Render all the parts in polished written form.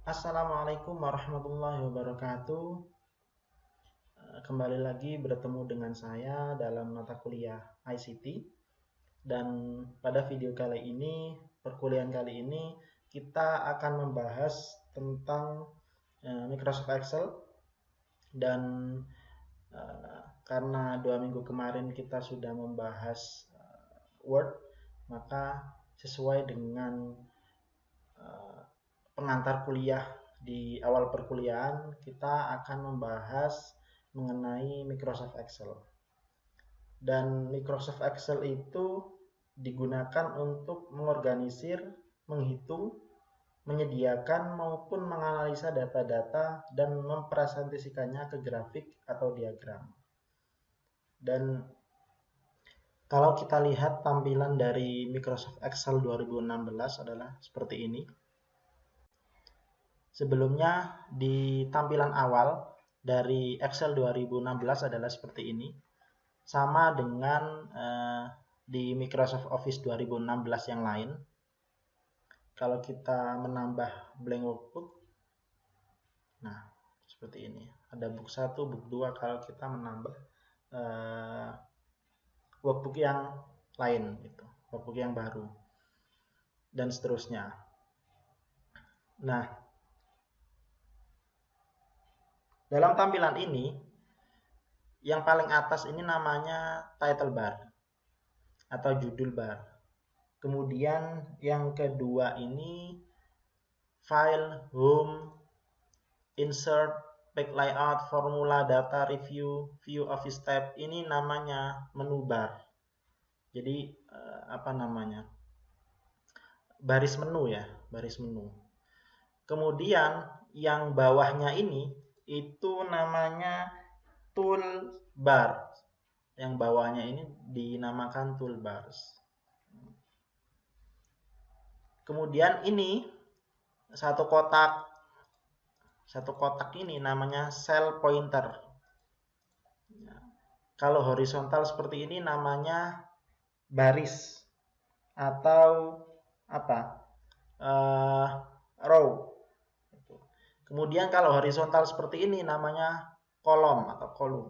Assalamualaikum warahmatullahi wabarakatuh. Kembali lagi bertemu dengan saya dalam mata kuliah ICT. Dan pada video kali ini, perkuliahan kali ini, kita akan membahas tentang Microsoft Excel. Dan karena 2 minggu kemarin kita sudah membahas Word, maka sesuai dengan pengantar kuliah di awal perkuliahan, kita akan membahas mengenai Microsoft Excel. Dan Microsoft Excel itu digunakan untuk mengorganisir, menghitung, menyediakan maupun menganalisa data-data dan mempresentasikannya ke grafik atau diagram. Dan kalau kita lihat tampilan dari Microsoft Excel 2016 adalah seperti ini. Sebelumnya di tampilan awal dari Excel 2016 adalah seperti ini. Sama dengan di Microsoft Office 2016 yang lain. Kalau kita menambah blank workbook, nah seperti ini. Ada book 1, book 2 kalau kita menambah workbook yang lain, gitu, workbook yang baru, dan seterusnya. Nah, dalam tampilan ini, yang paling atas ini namanya title bar atau judul bar. Kemudian yang kedua ini file, home, insert, page layout, formula, data, review, view office tab. Ini namanya menu bar. Jadi apa namanya? Baris menu ya, baris menu. Kemudian yang bawahnya ini itu namanya toolbar. Yang bawahnya ini dinamakan toolbars. Kemudian ini satu kotak ini namanya cell pointer. Kalau horizontal seperti ini namanya baris atau apa? Row. Kemudian kalau horizontal seperti ini namanya kolom atau kolom.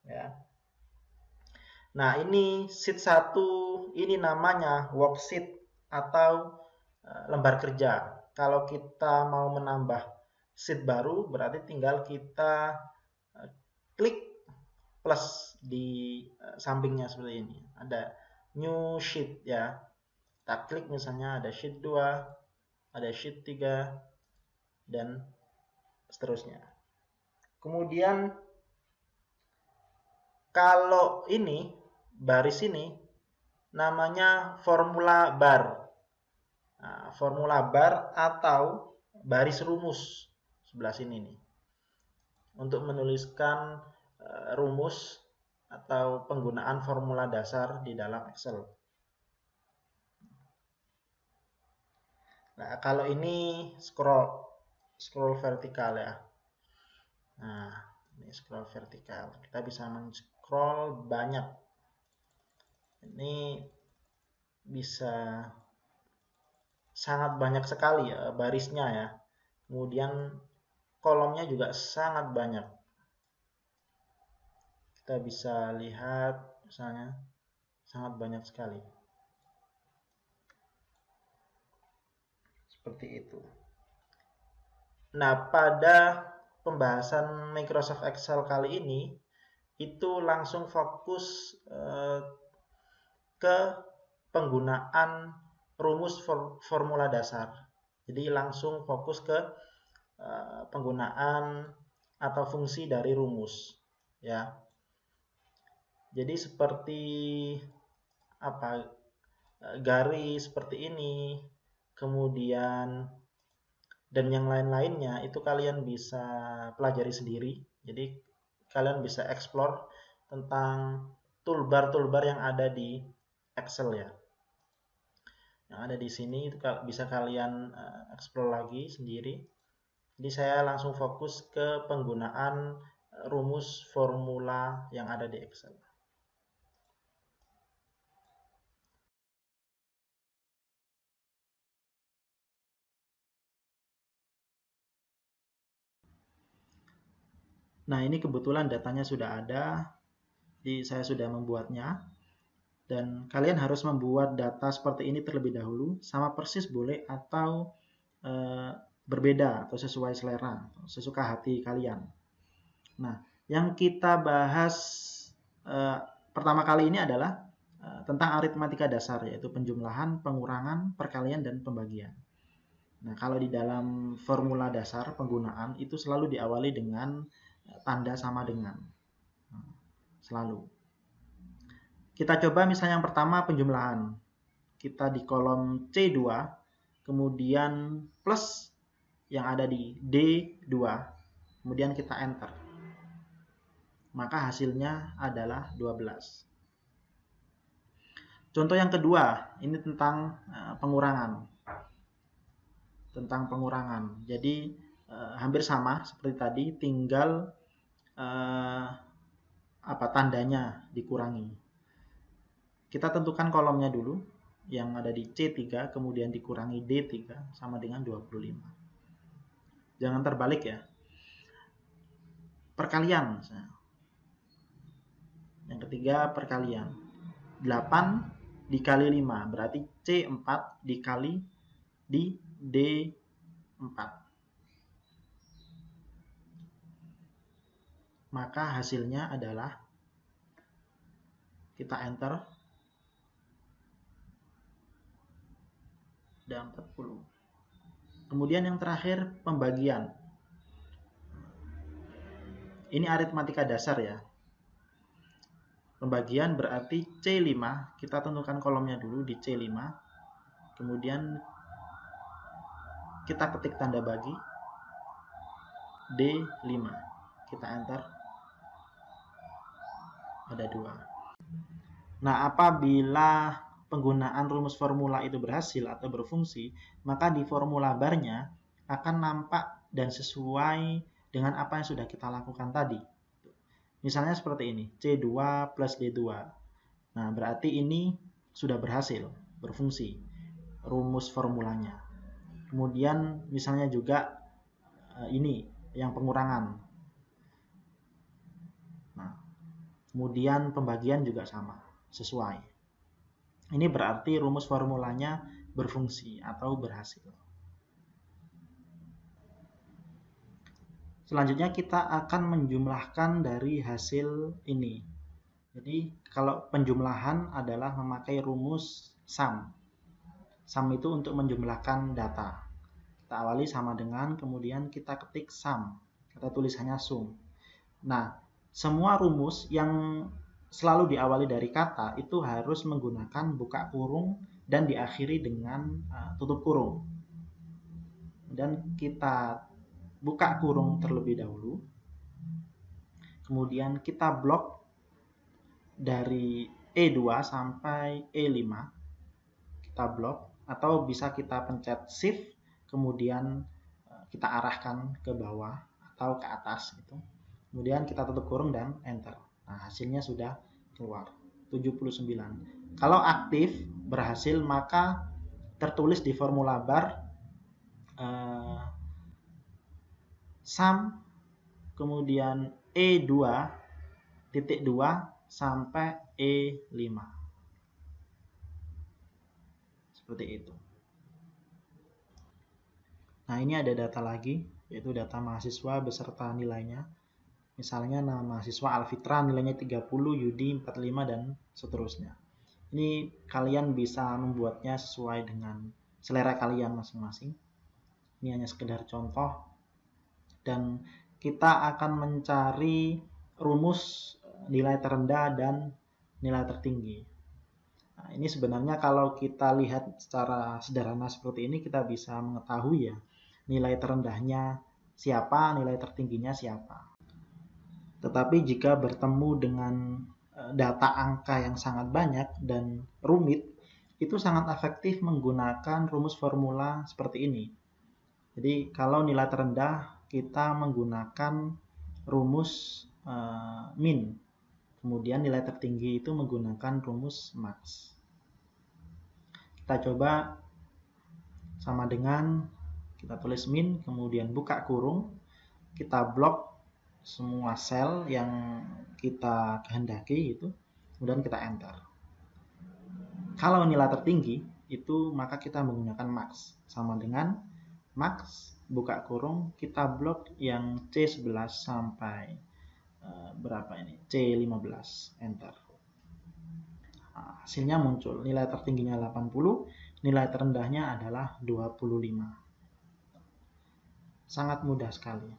Ya. Nah, ini sheet 1 ini namanya worksheet atau lembar kerja. Kalau kita mau menambah sheet baru, berarti tinggal kita klik plus di sampingnya seperti ini. Ada new sheet ya. Kita klik misalnya ada sheet 2, ada sheet 3, dan seterusnya. Kemudian kalau ini baris ini namanya formula bar. Nah, formula bar atau baris rumus sebelah sini nih. Untuk menuliskan rumus atau penggunaan formula dasar di dalam Excel. Nah, kalau ini scroll vertikal ya. Nah, ini scroll vertikal. Kita bisa men-scroll banyak. Ini bisa sangat banyak sekali ya barisnya ya. Kemudian kolomnya juga sangat banyak. Kita bisa lihat misalnya sangat banyak sekali. Seperti itu. Nah, pada pembahasan Microsoft Excel kali ini itu langsung fokus ke penggunaan rumus formula dasar. Jadi langsung fokus ke penggunaan atau fungsi dari rumus ya. Jadi seperti apa, garis seperti ini, kemudian dan yang lain-lainnya itu kalian bisa pelajari sendiri. Jadi kalian bisa explore tentang toolbar-toolbar yang ada di Excel ya. Yang ada di sini itu bisa kalian explore lagi sendiri. Jadi saya langsung fokus ke penggunaan rumus formula yang ada di Excel. Nah, ini kebetulan datanya sudah ada, jadi saya sudah membuatnya. Dan kalian harus membuat data seperti ini terlebih dahulu, sama persis boleh atau berbeda atau sesuai selera, sesuka hati kalian. Nah, yang kita bahas pertama kali ini adalah tentang aritmatika dasar, yaitu penjumlahan, pengurangan, perkalian, dan pembagian. Nah, kalau di dalam formula dasar penggunaan itu selalu diawali dengan tanda sama dengan. Selalu. Kita coba misalnya yang pertama penjumlahan. Kita di kolom C2, kemudian plus yang ada di D2, kemudian kita enter. Maka hasilnya adalah 12. Contoh yang kedua, ini tentang pengurangan. Tentang pengurangan. Jadi hampir sama seperti tadi, tinggal tandanya dikurangi. Kita tentukan kolomnya dulu, yang ada di C3, kemudian dikurangi D3, sama dengan 25. Jangan terbalik ya. Perkalian. Yang ketiga, perkalian. 8 dikali 5, berarti C4 dikali di D4. Maka hasilnya adalah, kita enter, ada 40. Kemudian yang terakhir pembagian. Ini aritmatika dasar ya. Pembagian berarti C5, kita tentukan kolomnya dulu di C5. Kemudian kita ketik tanda bagi D5. Kita enter. Ada 2. Nah, apabila penggunaan rumus formula itu berhasil atau berfungsi, maka di formula barnya akan nampak dan sesuai dengan apa yang sudah kita lakukan tadi. Misalnya seperti ini, C2 plus D2. Nah, berarti ini sudah berhasil, berfungsi, rumus formulanya. Kemudian misalnya juga ini, yang pengurangan. Nah, kemudian pembagian juga sama, sesuai. Ini berarti rumus formulanya berfungsi atau berhasil. Selanjutnya kita akan menjumlahkan dari hasil ini. Jadi kalau penjumlahan adalah memakai rumus sum. Sum itu untuk menjumlahkan data. Kita awali sama dengan, kemudian kita ketik sum. Kita tulisannya sum. Nah, semua rumus yang selalu diawali dari kata itu harus menggunakan buka kurung dan diakhiri dengan tutup kurung. Dan kita buka kurung terlebih dahulu. Kemudian kita blok dari E2 sampai E5. Kita blok, atau bisa kita pencet Shift, kemudian kita arahkan ke bawah atau ke atas gitu. Kemudian kita tutup kurung dan enter. Nah, hasilnya sudah keluar 79. Kalau aktif berhasil, maka tertulis di formula bar sum kemudian E2.2 sampai E5. Seperti itu. Nah, ini ada data lagi, yaitu data mahasiswa beserta nilainya. Misalnya nama mahasiswa Alfitra nilainya 30, Yudi 45, dan seterusnya. Ini kalian bisa membuatnya sesuai dengan selera kalian masing-masing. Ini hanya sekedar contoh. Dan kita akan mencari rumus nilai terendah dan nilai tertinggi. Nah, ini sebenarnya kalau kita lihat secara sederhana seperti ini, kita bisa mengetahui ya, nilai terendahnya siapa, nilai tertingginya siapa. Tetapi jika bertemu dengan data angka yang sangat banyak dan rumit, itu sangat efektif menggunakan rumus formula seperti ini. Jadi kalau nilai terendah, kita menggunakan rumus min. Kemudian nilai tertinggi itu menggunakan rumus max. Kita coba sama dengan, kita tulis min, kemudian buka kurung, kita blok semua sel yang kita kehendaki itu, kemudian kita enter. Kalau nilai tertinggi itu maka kita menggunakan max, sama dengan max buka kurung kita blok yang C11 sampai berapa ini, C15, enter. Nah, hasilnya muncul, nilai tertingginya 80, nilai terendahnya adalah 25. Sangat mudah sekali.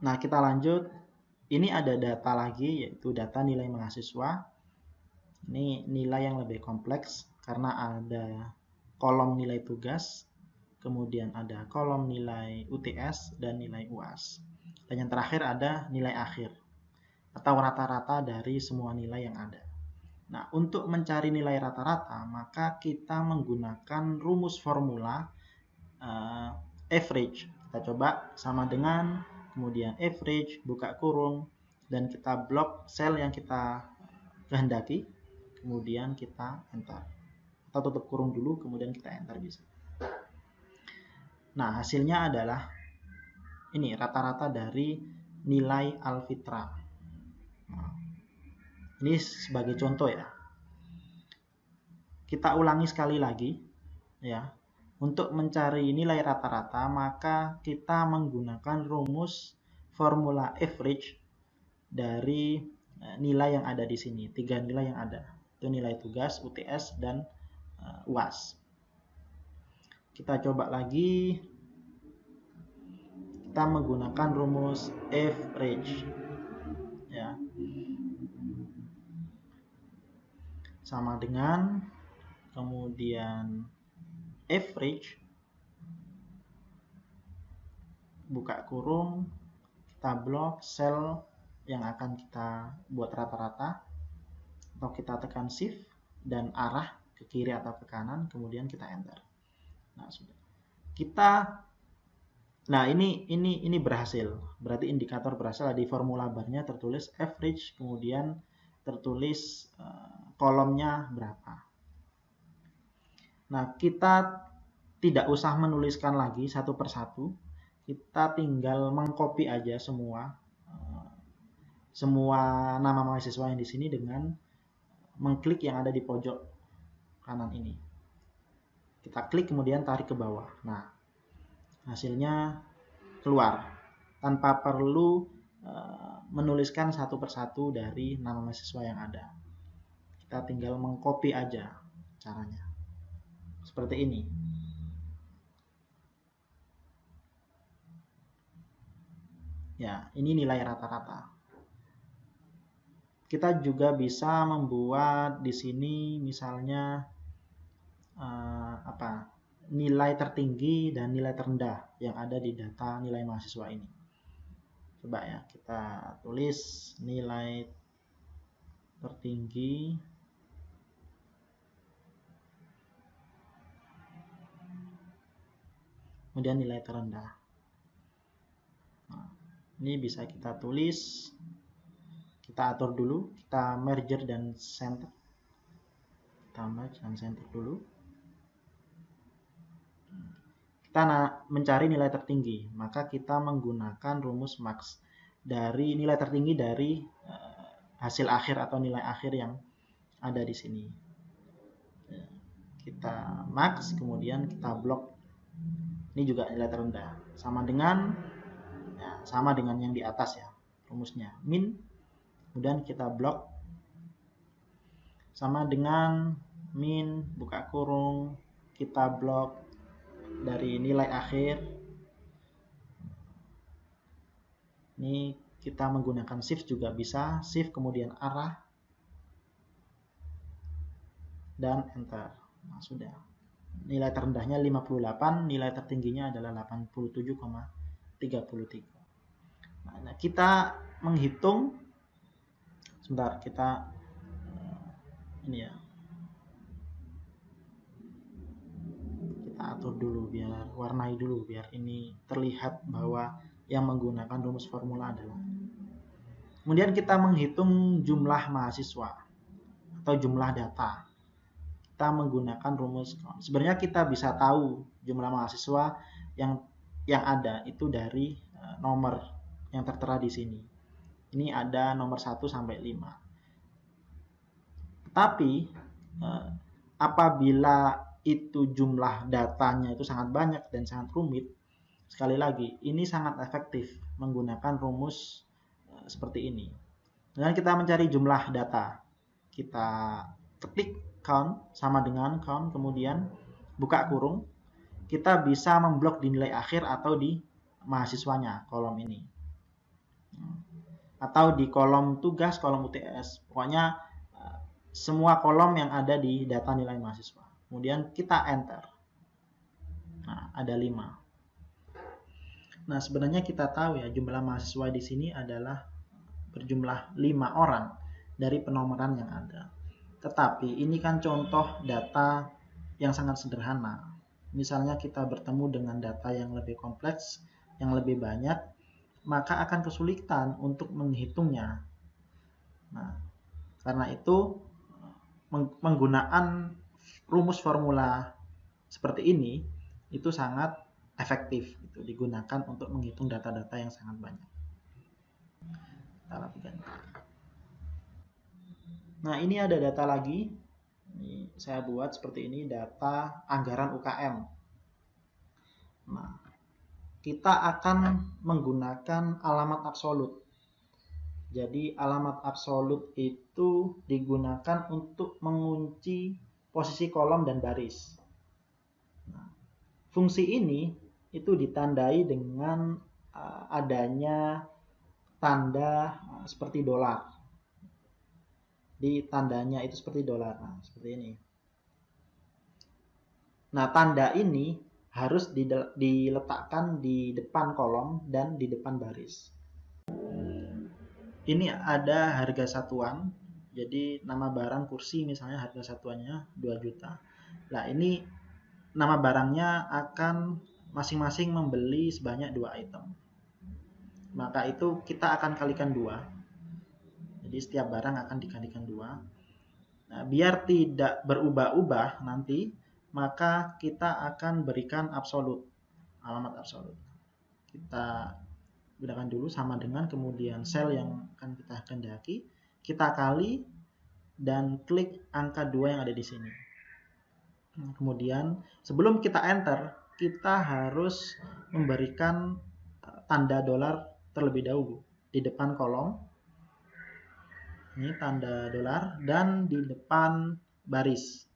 Nah, kita lanjut. Ini ada data lagi, yaitu data nilai mahasiswa. Ini nilai yang lebih kompleks karena ada kolom nilai tugas, kemudian ada kolom nilai UTS dan nilai UAS. Dan yang terakhir ada nilai akhir atau rata-rata dari semua nilai yang ada. Nah, untuk mencari nilai rata-rata, maka kita menggunakan rumus formula average. Kita coba sama dengan kemudian average, buka kurung, dan kita blok sel yang kita kehendaki, kemudian kita enter. Atau tutup kurung dulu, kemudian kita enter bisa. Nah, hasilnya adalah ini rata-rata dari nilai alfitra. Nah, ini sebagai contoh ya. Kita ulangi sekali lagi ya. Untuk mencari nilai rata-rata, maka kita menggunakan rumus formula average dari nilai yang ada di sini. 3 nilai yang ada. Itu nilai tugas, UTS, dan UAS. Kita coba lagi. Kita menggunakan rumus average. Ya. Sama dengan kemudian average buka kurung, kita blok sel yang akan kita buat rata-rata, atau kita tekan shift dan arah ke kiri atau ke kanan, kemudian kita enter. Nah, sudah. Ini berhasil. Berarti indikator berhasil. Di formula barnya tertulis average, kemudian tertulis kolomnya berapa. Nah, kita tidak usah menuliskan lagi satu persatu. Kita tinggal mengcopy aja semua nama mahasiswa yang di sini dengan mengklik yang ada di pojok kanan ini. Kita klik kemudian tarik ke bawah. Nah, hasilnya keluar tanpa perlu menuliskan satu persatu dari nama mahasiswa yang ada. Kita tinggal mengcopy aja caranya. Seperti ini. Ya, ini nilai rata-rata. Kita juga bisa membuat di sini misalnya nilai tertinggi dan nilai terendah yang ada di data nilai mahasiswa ini. Coba ya, kita tulis nilai tertinggi kemudian nilai terendah. Nah, ini bisa kita tulis, kita atur dulu, kita merger dan center. Kita merge dan center dulu. Kita mencari nilai tertinggi, maka kita menggunakan rumus max dari nilai tertinggi dari hasil akhir atau nilai akhir yang ada di sini. Kita max, kemudian kita blok. Ini juga nilai terendah, sama dengan yang di atas ya, rumusnya min, kemudian kita blok sama dengan min buka kurung, kita blok dari nilai akhir. Ini kita menggunakan shift juga bisa, shift kemudian arah dan enter. Nah, sudah. Nilai terendahnya 58, nilai tertingginya adalah 87,33. Nah, kita menghitung, sebentar, kita ini ya, kita atur dulu biar warnai dulu biar ini terlihat bahwa yang menggunakan rumus formula adalah. Kemudian kita menghitung jumlah mahasiswa atau jumlah data. Kita menggunakan rumus count. Sebenarnya kita bisa tahu jumlah mahasiswa yang yang ada itu dari nomor yang tertera di sini. Ini ada nomor 1 sampai 5. Tetapi apabila itu jumlah datanya itu sangat banyak dan sangat rumit, sekali lagi ini sangat efektif menggunakan rumus seperti ini. Dengan kita mencari jumlah data, kita ketik count sama dengan count, kemudian buka kurung, kita bisa memblok di nilai akhir atau di mahasiswanya, kolom ini. Atau di kolom tugas, kolom UTS. Pokoknya semua kolom yang ada di data nilai mahasiswa. Kemudian kita enter. Nah, ada 5. Nah, sebenarnya kita tahu ya, jumlah mahasiswa di sini adalah berjumlah 5 orang dari penomoran yang ada. Tetapi ini kan contoh data yang sangat sederhana. Misalnya kita bertemu dengan data yang lebih kompleks, yang lebih banyak, maka akan kesulitan untuk menghitungnya. Nah, karena itu penggunaan rumus formula seperti ini itu sangat efektif, itu digunakan untuk menghitung data-data yang sangat banyak. Kita rapikan. Nah, ini ada data lagi. Ini saya buat seperti ini, data anggaran UKM. Nah, kita akan menggunakan alamat absolut. Jadi alamat absolut itu digunakan untuk mengunci posisi kolom dan baris. Nah, fungsi ini itu ditandai dengan adanya tanda seperti dolar. Di tandanya itu seperti dolar. Nah, seperti ini. Nah, tanda ini harus diletakkan di depan kolom dan di depan baris. Ini ada harga satuan, jadi nama barang kursi misalnya harga satuannya 2 juta. Nah, ini nama barangnya akan masing-masing membeli sebanyak 2 item. Maka itu kita akan kalikan 2. Jadi setiap barang akan dikalikan 2. Nah, biar tidak berubah-ubah nanti, maka kita akan berikan absolut, alamat absolut. Kita gunakan dulu sama dengan, kemudian sel yang akan kita kehendaki, kita kali dan klik angka 2 yang ada di sini. Kemudian sebelum kita enter, kita harus memberikan tanda dolar terlebih dahulu di depan kolom. Ini tanda dolar dan di depan baris.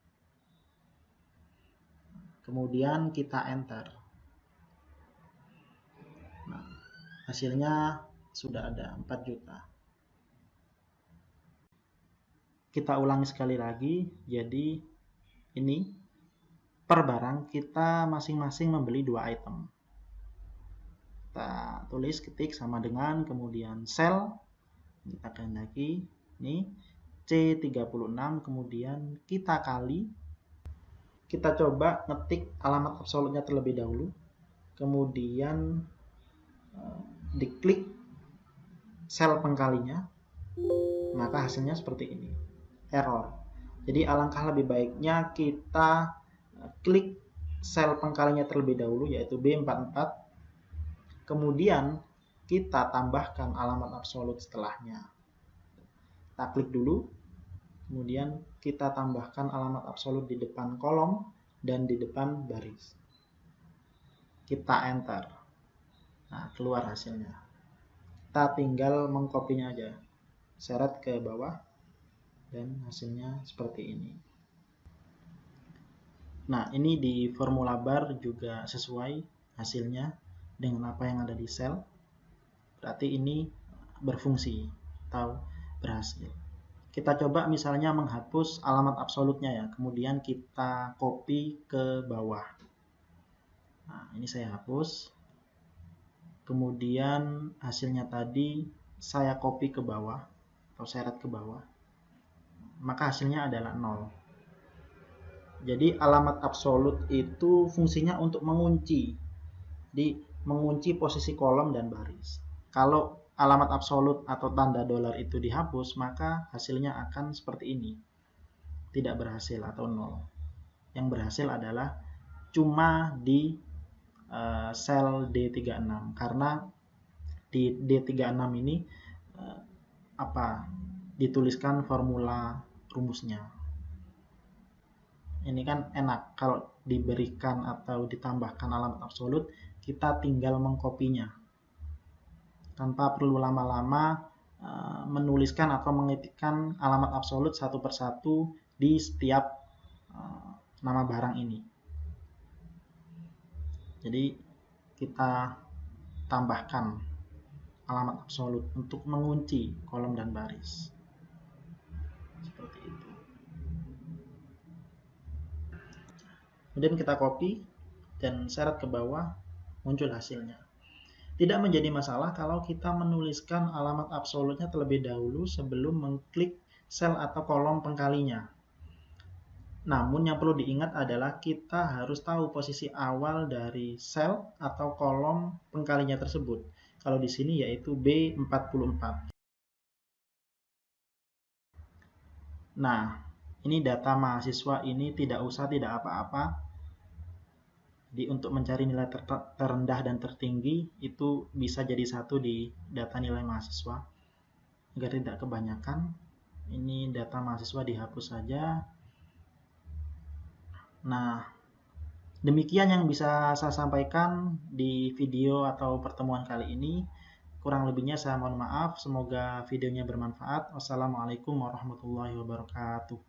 Kemudian kita enter. Nah, hasilnya sudah ada 4 juta. Kita ulangi sekali lagi. Jadi ini per barang kita masing-masing membeli 2 item. Kita tulis, ketik sama dengan, kemudian sel kita kehendaki ini C36, kemudian kita kali, kita coba ngetik alamat absolutnya terlebih dahulu, kemudian diklik sel pengkalinya, maka hasilnya seperti ini, error. Jadi alangkah lebih baiknya kita klik sel pengkalinya terlebih dahulu, yaitu B44, kemudian kita tambahkan alamat absolut setelahnya. Kita klik dulu, kemudian kita tambahkan alamat absolut di depan kolom dan di depan baris. Kita enter. Nah, keluar hasilnya. Kita tinggal mengkopinya aja. Seret ke bawah dan hasilnya seperti ini. Nah, ini di formula bar juga sesuai hasilnya dengan apa yang ada di sel. Berarti ini berfungsi atau berhasil. Kita coba misalnya menghapus alamat absolutnya ya, kemudian kita copy ke bawah. Nah, ini saya hapus. Kemudian hasilnya tadi saya copy ke bawah atau seret ke bawah. Maka hasilnya adalah 0. Jadi alamat absolut itu fungsinya untuk mengunci. Mengunci posisi kolom dan baris. Kalau alamat absolut atau tanda dolar itu dihapus, maka hasilnya akan seperti ini. Tidak berhasil atau 0. Yang berhasil adalah cuma di sel D36 karena di D36 ini dituliskan formula rumusnya. Ini kan enak kalau diberikan atau ditambahkan alamat absolut, kita tinggal mengkopinya tanpa perlu lama-lama menuliskan atau mengetikkan alamat absolut satu persatu di setiap nama barang ini. Jadi kita tambahkan alamat absolut untuk mengunci kolom dan baris. Seperti itu. Kemudian kita copy dan seret ke bawah, muncul hasilnya. Tidak menjadi masalah kalau kita menuliskan alamat absolutnya terlebih dahulu sebelum mengklik sel atau kolom pengkalinya. Namun yang perlu diingat adalah kita harus tahu posisi awal dari sel atau kolom pengkalinya tersebut. Kalau di sini yaitu B44. Nah, ini data mahasiswa ini tidak apa-apa. Jadi untuk mencari nilai terendah dan tertinggi itu bisa jadi satu di data nilai mahasiswa. Agar tidak kebanyakan, ini data mahasiswa dihapus saja. Nah, demikian yang bisa saya sampaikan di video atau pertemuan kali ini. Kurang lebihnya saya mohon maaf. Semoga videonya bermanfaat. Wassalamualaikum warahmatullahi wabarakatuh.